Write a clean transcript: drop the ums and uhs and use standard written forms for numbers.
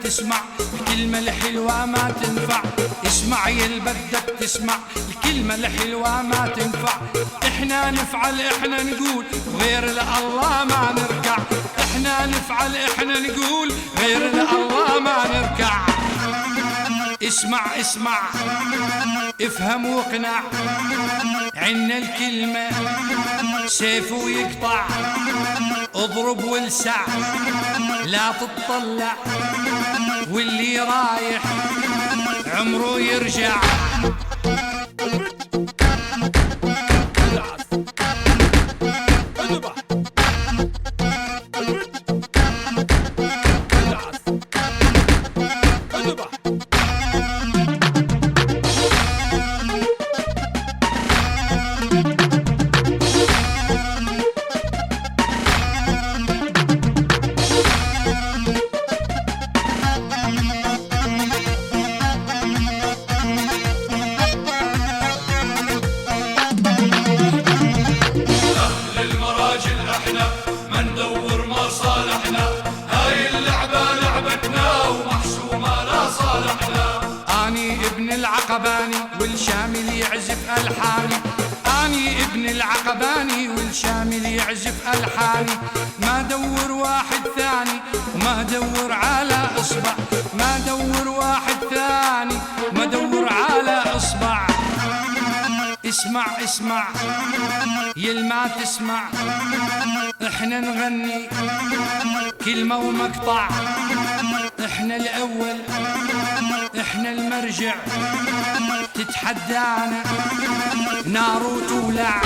تسمع الكلمة الحلوة ما تنفع. اسمع يا بدك تسمع الكلمة الحلوة ما تنفع. احنا نفعل احنا نقول غير لله ما نركع. احنا نفعل احنا نقول غير لله ما نركع. اسمع اسمع افهم واقنع، عنا الكلمة سيف ويقطع. اضرب والسع لا تتطلع، واللي رايح عمره يرجع. ما ندور مصالحنا، هاي اللعبة لعبتنا ومحسومة لا صالحنا. أني ابن العقباني والشامل يعزف ألحاني. أني ابن العقباني والشامل يعزف ألحاني. ما دور واحد ثاني وما دور على إصبع. ما دور واحد ثاني وما دور على إصبع. اسمع اسمع يلما تسمع، احنا نغني كلمة ومقطع. احنا الأول احنا المرجع، تتحدانا نار وتولع.